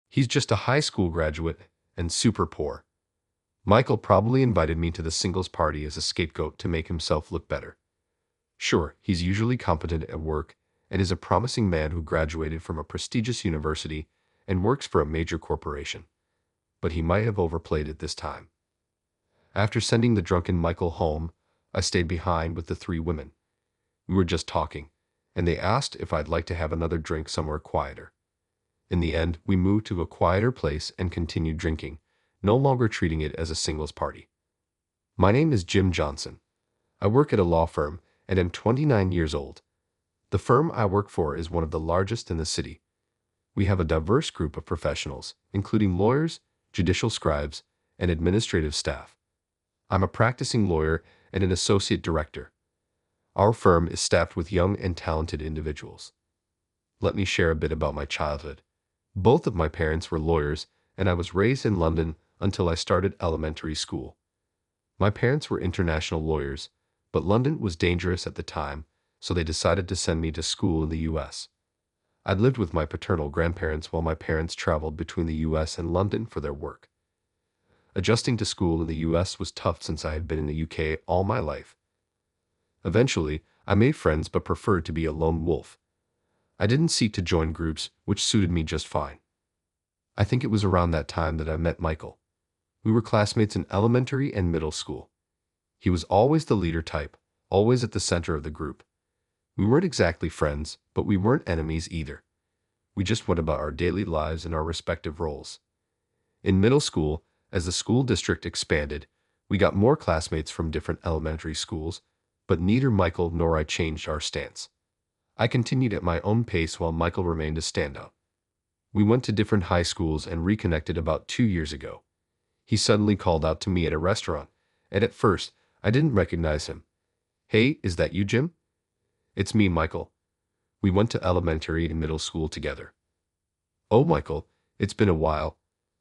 He's just a high school graduate and super poor. Michael probably invited me to the singles party as a scapegoat to make himself look better. Sure, he's usually competent at work and is a promising man who graduated from a prestigious university and works for a major corporation. But he might have overplayed it this time. After sending the drunken Michael home, I stayed behind with the three women. We were just talking, and they asked if I'd like to have another drink somewhere quieter. In the end, we moved to a quieter place and continued drinking, no longer treating it as a singles party. My name is Jim Johnson. I work at a law firm and am 29 years old. The firm I work for is one of the largest in the city. We have a diverse group of professionals, including lawyers, judicial scribes, and administrative staff. I'm a practicing lawyer and an associate director. Our firm is staffed with young and talented individuals. Let me share a bit about my childhood. Both of my parents were lawyers, and I was raised in London until I started elementary school. My parents were international lawyers, but London was dangerous at the time, so they decided to send me to school in the U.S. I'd lived with my paternal grandparents while my parents traveled between the U.S. and London for their work. Adjusting to school in the U.S. was tough since I had been in the U.K. all my life. Eventually, I made friends but preferred to be a lone wolf. I didn't seek to join groups, which suited me just fine. I think it was around that time that I met Michael. We were classmates in elementary and middle school. He was always the leader type, always at the center of the group. We weren't exactly friends, but we weren't enemies either. We just went about our daily lives in our respective roles. In middle school, as the school district expanded, we got more classmates from different elementary schools, but neither Michael nor I changed our stance. I continued at my own pace while Michael remained a standout. We went to different high schools and reconnected about 2 years ago. He suddenly called out to me at a restaurant, and at first, I didn't recognize him. "Hey, is that you, Jim?" "It's me, Michael. We went to elementary and middle school together." "Oh, Michael, it's been a while."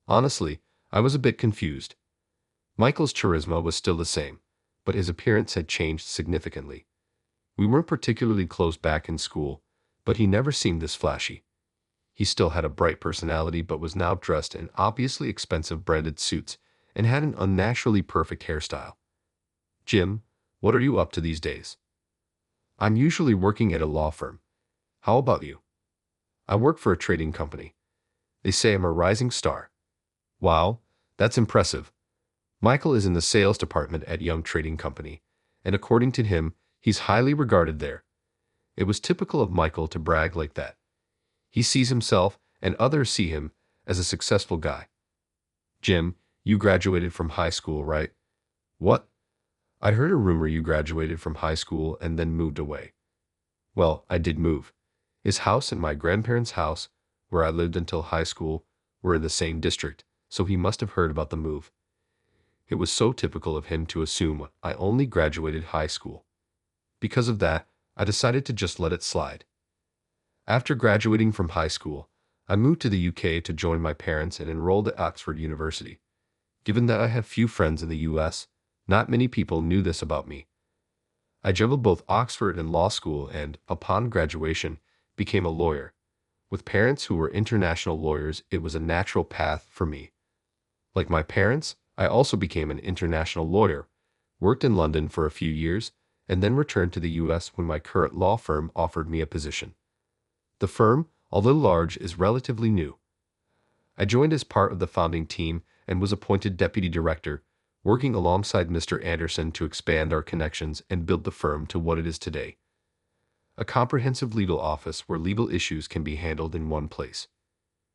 Honestly, I was a bit confused. Michael's charisma was still the same, but his appearance had changed significantly. We weren't particularly close back in school, but he never seemed this flashy. He still had a bright personality but was now dressed in obviously expensive branded suits and had an unnaturally perfect hairstyle. "Jim, what are you up to these days?" "I'm usually working at a law firm. How about you?" "I work for a trading company. They say I'm a rising star." "Wow, that's impressive." Michael is in the sales department at Young Trading Company, and according to him, he's highly regarded there. It was typical of Michael to brag like that. He sees himself, and others see him, as a successful guy. "Jim, you graduated from high school, right?" "What? I heard a rumor you graduated from high school and then moved away." "Well, I did move. His house and my grandparents' house, where I lived until high school, were in the same district, so he must have heard about the move. It was so typical of him to assume I only graduated high school. Because of that, I decided to just let it slide. After graduating from high school, I moved to the UK to join my parents and enrolled at Oxford University. Given that I have few friends in the US, not many people knew this about me. I juggled both Oxford and law school and, upon graduation, became a lawyer. With parents who were international lawyers, it was a natural path for me. Like my parents, I also became an international lawyer, worked in London for a few years, and then returned to the US when my current law firm offered me a position. The firm, although large, is relatively new. I joined as part of the founding team and was appointed deputy director, working alongside Mr. Anderson to expand our connections and build the firm to what it is today. A comprehensive legal office where legal issues can be handled in one place.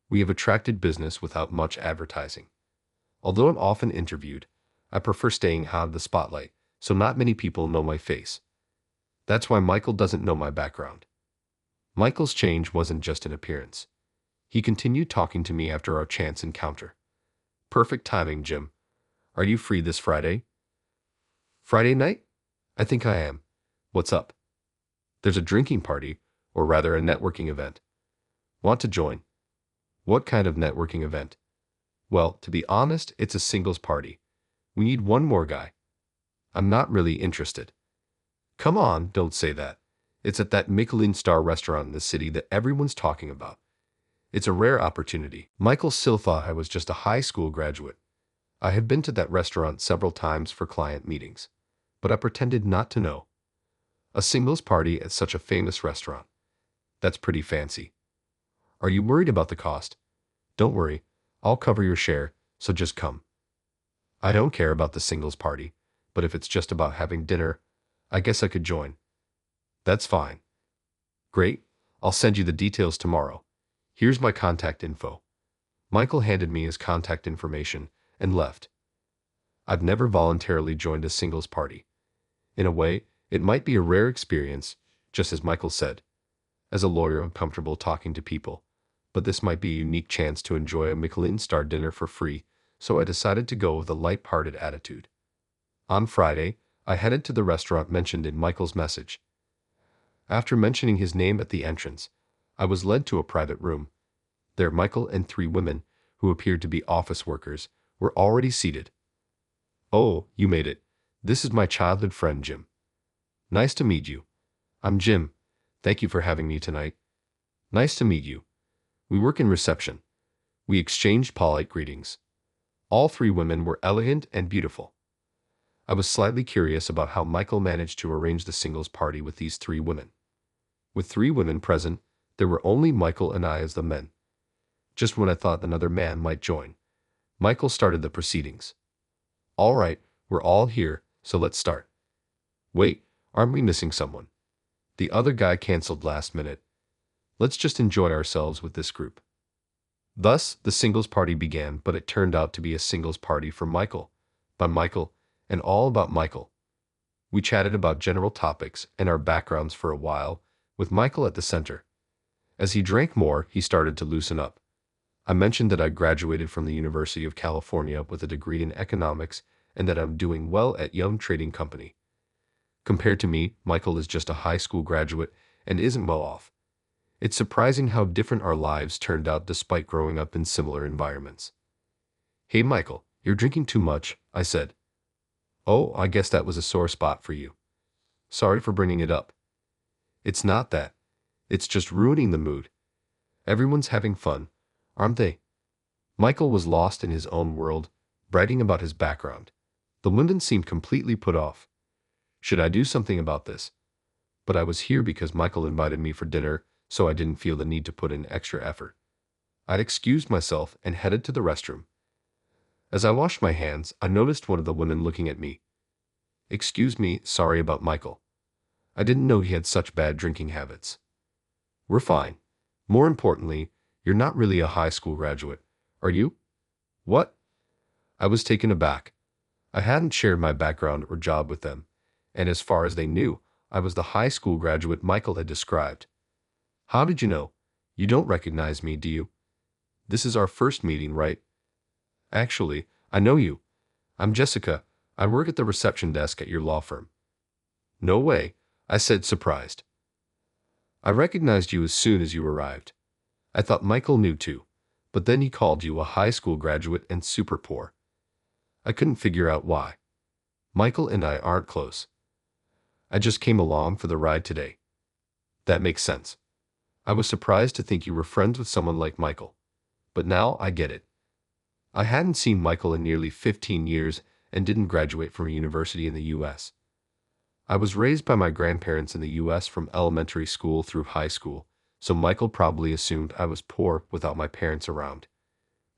We have attracted business without much advertising. Although I'm often interviewed, I prefer staying out of the spotlight, so not many people know my face. That's why Michael doesn't know my background. Michael's change wasn't just an appearance. He continued talking to me after our chance encounter. "Perfect timing, Jim. Are you free this Friday?" "Friday night? I think I am. What's up?" "There's a drinking party, or rather a networking event. Want to join?" "What kind of networking event?" "Well, to be honest, it's a singles party. We need one more guy." "I'm not really interested." "Come on, don't say that. It's at that Michelin star restaurant in the city that everyone's talking about. It's a rare opportunity. Michael still thought I was just a high school graduate. I had been to that restaurant several times for client meetings, but I pretended not to know. A singles party at such a famous restaurant. That's pretty fancy. Are you worried about the cost? Don't worry, I'll cover your share, so just come. I don't care about the singles party, but if it's just about having dinner, I guess I could join. That's fine. Great, I'll send you the details tomorrow. Here's my contact info. Michael handed me his contact information and left. I've never voluntarily joined a singles party. In a way, it might be a rare experience, just as Michael said. As a lawyer, I'm comfortable talking to people, but this might be a unique chance to enjoy a Michelin-star dinner for free, so I decided to go with a light-hearted attitude. On Friday, I headed to the restaurant mentioned in Michael's message. After mentioning his name at the entrance, I was led to a private room. There, Michael and 3 women, who appeared to be office workers, were already seated. "Oh, you made it. This is my childhood friend, Jim. Nice to meet you. I'm Jim. Thank you for having me tonight. Nice to meet you. We work in reception." We exchanged polite greetings. All 3 women were elegant and beautiful. I was slightly curious about how Michael managed to arrange the singles party with these 3 women. With 3 women present, there were only Michael and I as the men. Just when I thought another man might join, Michael started the proceedings. "All right, we're all here, so let's start." "Wait, aren't we missing someone? The other guy canceled last minute. Let's just enjoy ourselves with this group." Thus, the singles party began, but it turned out to be a singles party for Michael, by Michael, and all about Michael. We chatted about general topics and our backgrounds for a while, with Michael at the center. As he drank more, he started to loosen up. I mentioned that I graduated from the University of California with a degree in economics and that I'm doing well at Young Trading Company. Compared to me, Michael is just a high school graduate and isn't well off. It's surprising how different our lives turned out despite growing up in similar environments. "Hey Michael, you're drinking too much," I said. "Oh, I guess that was a sore spot for you. Sorry for bringing it up." "It's not that. It's just ruining the mood. Everyone's having fun, aren't they?" Michael was lost in his own world, bragging about his background. The women seemed completely put off. Should I do something about this? But I was here because Michael invited me for dinner, so I didn't feel the need to put in extra effort. I'd excused myself and headed to the restroom. As I washed my hands, I noticed one of the women looking at me. "Excuse me, sorry about Michael. I didn't know he had such bad drinking habits." "We're fine. More importantly, you're not really a high school graduate, are you?" "What?" I was taken aback. I hadn't shared my background or job with them, and as far as they knew, I was the high school graduate Michael had described. "How did you know? You don't recognize me, do you? This is our first meeting, right?" "Actually, I know you. I'm Jessica. I work at the reception desk at your law firm." "No way," I said, surprised. "I recognized you as soon as you arrived. I thought Michael knew too, but then he called you a high school graduate and super poor. I couldn't figure out why. Michael and I aren't close. I just came along for the ride today." "That makes sense. I was surprised to think you were friends with someone like Michael, but now I get it. I hadn't seen Michael in nearly 15 years and didn't graduate from a university in the U.S. I was raised by my grandparents in the U.S. from elementary school through high school, so Michael probably assumed I was poor without my parents around.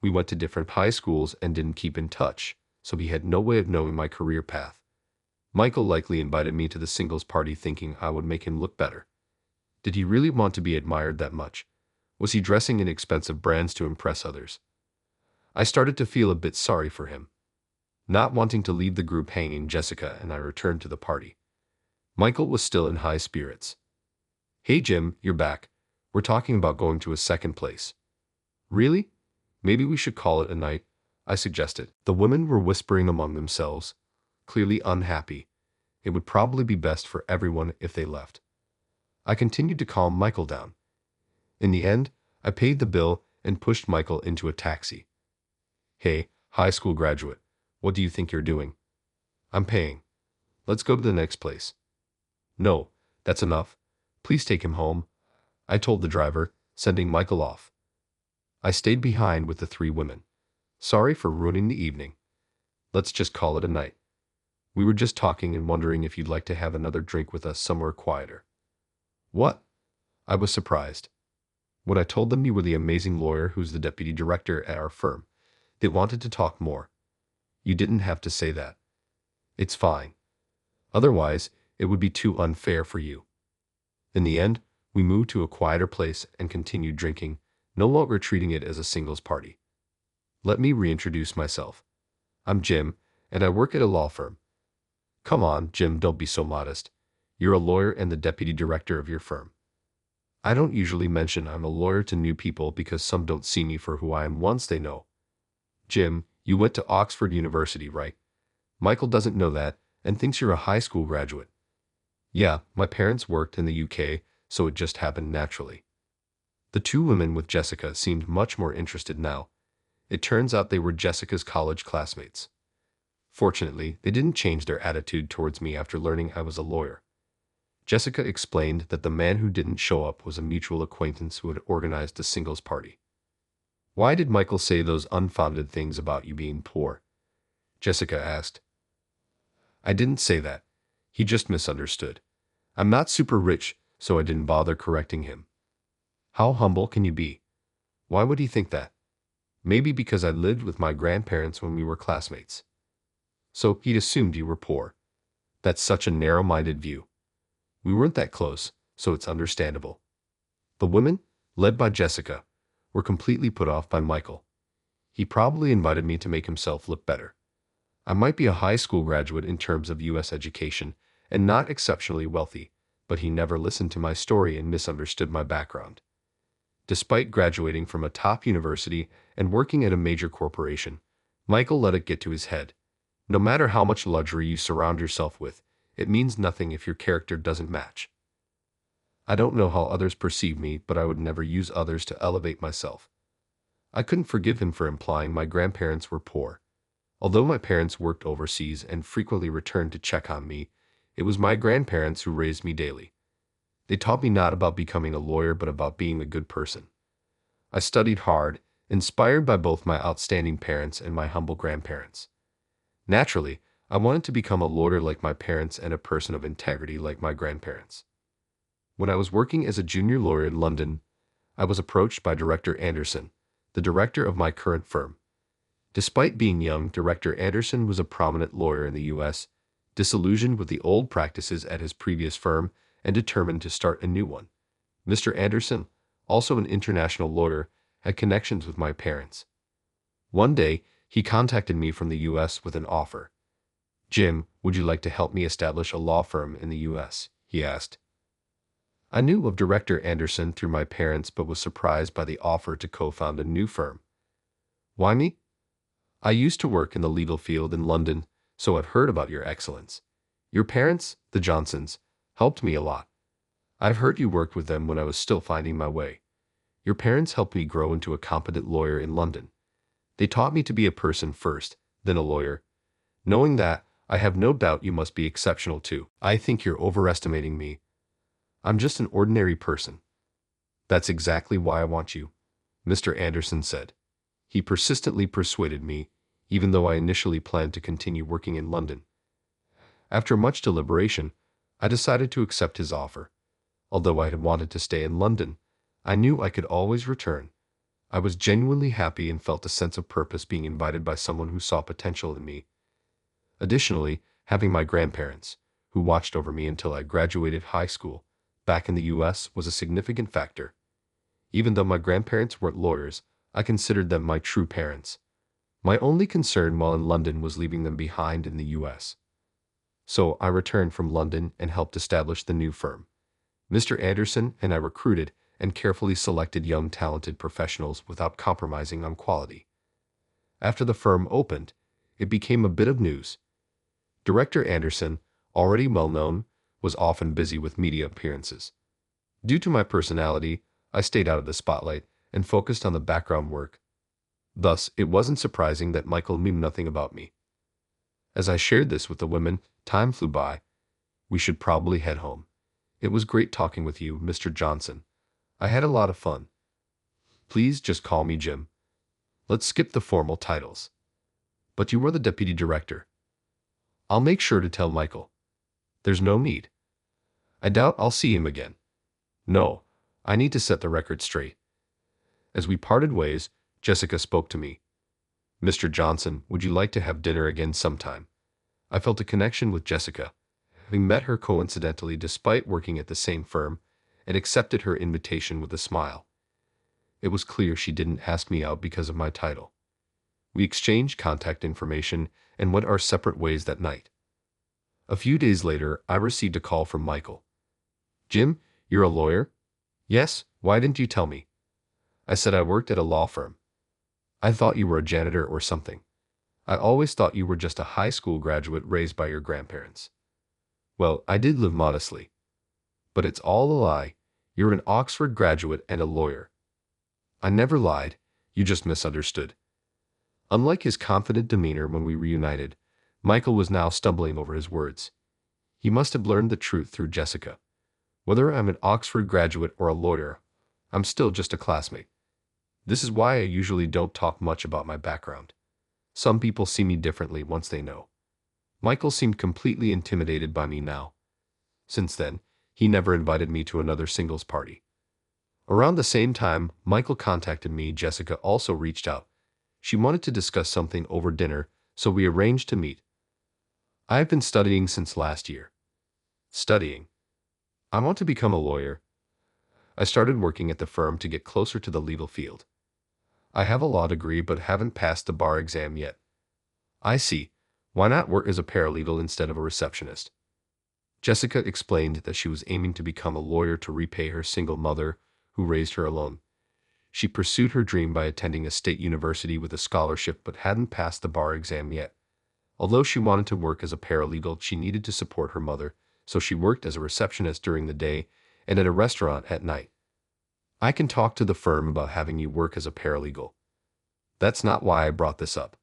We went to different high schools and didn't keep in touch, so he had no way of knowing my career path. Michael likely invited me to the singles party thinking I would make him look better. Did he really want to be admired that much? Was he dressing in expensive brands to impress others? I started to feel a bit sorry for him. Not wanting to leave the group hanging, Jessica and I returned to the party. Michael was still in high spirits. "Hey Jim, you're back. We're talking about going to a second place." "Really? Maybe we should call it a night," I suggested. The women were whispering among themselves, clearly unhappy. It would probably be best for everyone if they left. I continued to calm Michael down. In the end, I paid the bill and pushed Michael into a taxi. "Hey, high school graduate, what do you think you're doing? I'm paying. Let's go to the next place." "No, that's enough. Please take him home," I told the driver, sending Michael off. I stayed behind with the three women. Sorry for ruining the evening. Let's just call it a night. We were just talking and wondering if you'd like to have another drink with us somewhere quieter. What? I was surprised. When I told them you were the amazing lawyer who's the deputy director at our firm, they wanted to talk more. You didn't have to say that. It's fine. Otherwise, it would be too unfair for you. In the end, we moved to a quieter place and continued drinking, no longer treating it as a singles party. Let me reintroduce myself. I'm Jim, and I work at a law firm. Come on, Jim, don't be so modest. You're a lawyer and the deputy director of your firm. I don't usually mention I'm a lawyer to new people because some don't see me for who I am once they know. Jim, you went to Oxford University, right? Michael doesn't know that and thinks you're a high school graduate. Yeah, my parents worked in the UK, so it just happened naturally. The two women with Jessica seemed much more interested now. It turns out they were Jessica's college classmates. Fortunately, they didn't change their attitude towards me after learning I was a lawyer. Jessica explained that the man who didn't show up was a mutual acquaintance who had organized a singles party. Why did Michael say those unfounded things about you being poor? Jessica asked. I didn't say that. He just misunderstood. I'm not super rich, so I didn't bother correcting him. How humble can you be? Why would he think that? Maybe because I lived with my grandparents when we were classmates. So he'd assumed you were poor. That's such a narrow-minded view. We weren't that close, so it's understandable. The women, led by Jessica, were completely put off by Michael. He probably invited me to make himself look better. I might be a high school graduate in terms of U.S. education and not exceptionally wealthy, but he never listened to my story and misunderstood my background. Despite graduating from a top university and working at a major corporation, Michael let it get to his head. No matter how much luxury you surround yourself with, it means nothing if your character doesn't match. I don't know how others perceive me, but I would never use others to elevate myself. I couldn't forgive him for implying my grandparents were poor. Although my parents worked overseas and frequently returned to check on me, it was my grandparents who raised me daily. They taught me not about becoming a lawyer, but about being a good person. I studied hard, inspired by both my outstanding parents and my humble grandparents. Naturally, I wanted to become a lawyer like my parents and a person of integrity like my grandparents. When I was working as a junior lawyer in London, I was approached by Director Anderson, the director of my current firm. Despite being young, Director Anderson was a prominent lawyer in the U.S., disillusioned with the old practices at his previous firm and determined to start a new one. Mr. Anderson, also an international lawyer, had connections with my parents. One day, he contacted me from the U.S. with an offer. Jim, would you like to help me establish a law firm in the U.S.? He asked. I knew of Director Anderson through my parents, but was surprised by the offer to co-found a new firm. Why me? I used to work in the legal field in London, so I've heard about your excellence. Your parents, the Johnsons, helped me a lot. I've heard you worked with them when I was still finding my way. Your parents helped me grow into a competent lawyer in London. They taught me to be a person first, then a lawyer. Knowing that, I have no doubt you must be exceptional too. I think you're overestimating me. I'm just an ordinary person. That's exactly why I want you, Mr. Anderson said. He persistently persuaded me, even though I initially planned to continue working in London. After much deliberation, I decided to accept his offer. Although I had wanted to stay in London, I knew I could always return. I was genuinely happy and felt a sense of purpose being invited by someone who saw potential in me. Additionally, having my grandparents, who watched over me until I graduated high school, back in the U.S. was a significant factor. Even though my grandparents weren't lawyers, I considered them my true parents. My only concern while in London was leaving them behind in the U.S. So I returned from London and helped establish the new firm. Mr. Anderson and I recruited and carefully selected young talented professionals without compromising on quality. After the firm opened, it became a bit of news. Director Anderson, already well-known, was often busy with media appearances. Due to my personality, I stayed out of the spotlight and focused on the background work. Thus, it wasn't surprising that Michael knew nothing about me. As I shared this with the women, time flew by. We should probably head home. It was great talking with you, Mr. Johnson. I had a lot of fun. Please just call me Jim. Let's skip the formal titles. But you are the deputy director. I'll make sure to tell Michael. There's no need. I doubt I'll see him again. No, I need to set the record straight. As we parted ways, Jessica spoke to me. Mr. Johnson, would you like to have dinner again sometime? I felt a connection with Jessica, having met her coincidentally despite working at the same firm, and accepted her invitation with a smile. It was clear she didn't ask me out because of my title. We exchanged contact information and went our separate ways that night. A few days later, I received a call from Michael. Jim, you're a lawyer? Yes, why didn't you tell me? I said I worked at a law firm. I thought you were a janitor or something. I always thought you were just a high school graduate raised by your grandparents. Well, I did live modestly. But it's all a lie. You're an Oxford graduate and a lawyer. I never lied, you just misunderstood. Unlike his confident demeanor when we reunited, Michael was now stumbling over his words. He must have learned the truth through Jessica. Whether I'm an Oxford graduate or a lawyer, I'm still just a classmate. This is why I usually don't talk much about my background. Some people see me differently once they know. Michael seemed completely intimidated by me now. Since then, he never invited me to another singles party. Around the same time Michael contacted me, Jessica also reached out. She wanted to discuss something over dinner, so we arranged to meet. I've been studying since last year. Studying? I want to become a lawyer. I started working at the firm to get closer to the legal field. I have a law degree but haven't passed the bar exam yet. I see. Why not work as a paralegal instead of a receptionist? Jessica explained that she was aiming to become a lawyer to repay her single mother, who raised her alone. She pursued her dream by attending a state university with a scholarship but hadn't passed the bar exam yet. Although she wanted to work as a paralegal, she needed to support her mother, so she worked as a receptionist during the day and at a restaurant at night. I can talk to the firm about having you work as a paralegal. That's not why I brought this up.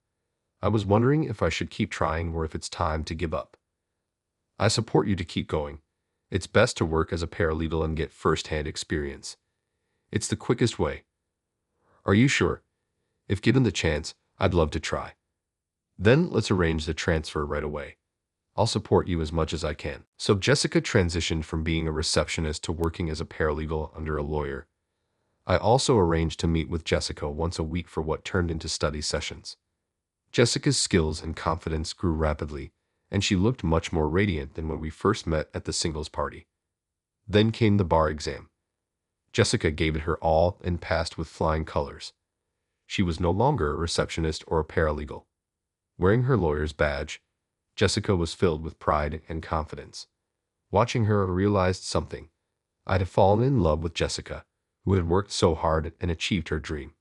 I was wondering if I should keep trying or if it's time to give up. I support you to keep going. It's best to work as a paralegal and get first-hand experience. It's the quickest way. Are you sure? If given the chance, I'd love to try. Then let's arrange the transfer right away. I'll support you as much as I can. So Jessica transitioned from being a receptionist to working as a paralegal under a lawyer. I also arranged to meet with Jessica once a week for what turned into study sessions. Jessica's skills and confidence grew rapidly, and she looked much more radiant than when we first met at the singles party. Then came the bar exam. Jessica gave it her all and passed with flying colors. She was no longer a receptionist or a paralegal. Wearing her lawyer's badge, Jessica was filled with pride and confidence. Watching her, I realized something. I'd have fallen in love with Jessica, who had worked so hard and achieved her dream.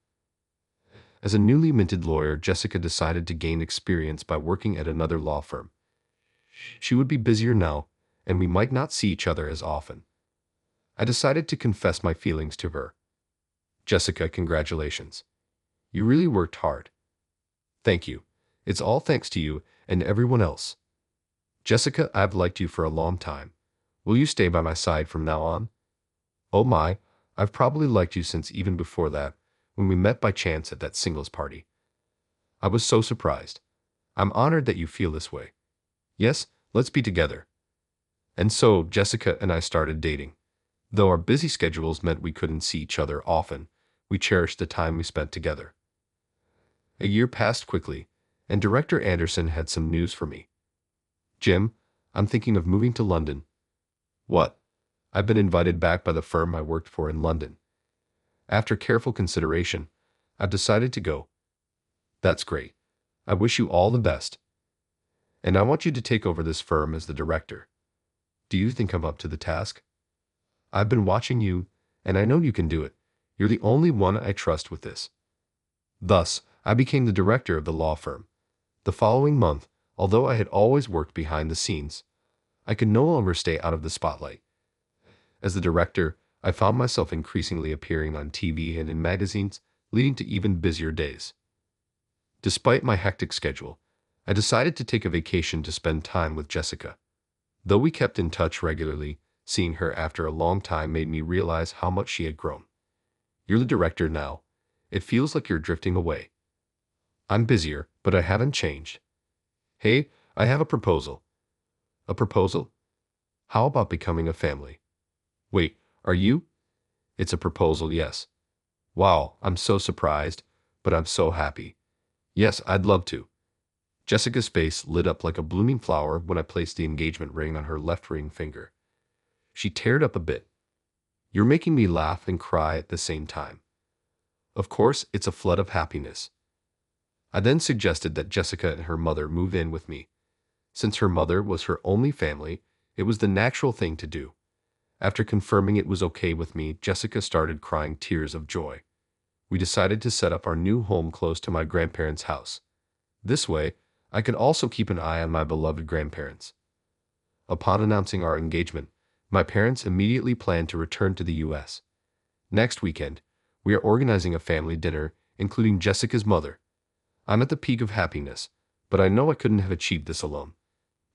As a newly minted lawyer, Jessica decided to gain experience by working at another law firm. She would be busier now, and we might not see each other as often. I decided to confess my feelings to her. Jessica, congratulations. You really worked hard. Thank you. It's all thanks to you and everyone else. Jessica, I've liked you for a long time. Will you stay by my side from now on? Oh my, I've probably liked you since even before that, when we met by chance at that singles party. I was so surprised. I'm honored that you feel this way. Yes, let's be together. And so Jessica and I started dating. Though our busy schedules meant we couldn't see each other often, we cherished the time we spent together. A year passed quickly, and Director Anderson had some news for me. Jim, I'm thinking of moving to London. What? I've been invited back by the firm I worked for in London. After careful consideration, I've decided to go. That's great. I wish you all the best. And I want you to take over this firm as the director. Do you think I'm up to the task? I've been watching you, and I know you can do it. You're the only one I trust with this. Thus, I became the director of the law firm. The following month, although I had always worked behind the scenes, I could no longer stay out of the spotlight. As the director, I found myself increasingly appearing on TV and in magazines, leading to even busier days. Despite my hectic schedule, I decided to take a vacation to spend time with Jessica. Though we kept in touch regularly, seeing her after a long time made me realize how much she had grown. You're the director now, It feels like you're drifting away. I'm busier, but I haven't changed. Hey, I have a proposal. A proposal? How about becoming a family? Wait, are you? It's a proposal, yes. Wow, I'm so surprised, but I'm so happy. Yes, I'd love to. Jessica's face lit up like a blooming flower when I placed the engagement ring on her left ring finger. She teared up a bit. You're making me laugh and cry at the same time. Of course, it's a flood of happiness. I then suggested that Jessica and her mother move in with me. Since her mother was her only family, it was the natural thing to do. After confirming it was okay with me, Jessica started crying tears of joy. We decided to set up our new home close to my grandparents' house. This way, I could also keep an eye on my beloved grandparents. Upon announcing our engagement, my parents immediately planned to return to the U.S. Next weekend, we are organizing a family dinner, including Jessica's mother. I'm at the peak of happiness, but I know I couldn't have achieved this alone.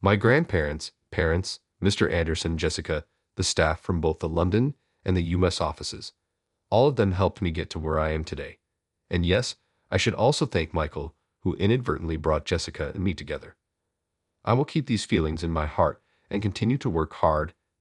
My grandparents, parents, Mr. Anderson, Jessica, the staff from both the London and the U.S. offices, all of them helped me get to where I am today. And yes, I should also thank Michael, who inadvertently brought Jessica and me together. I will keep these feelings in my heart and continue to work hard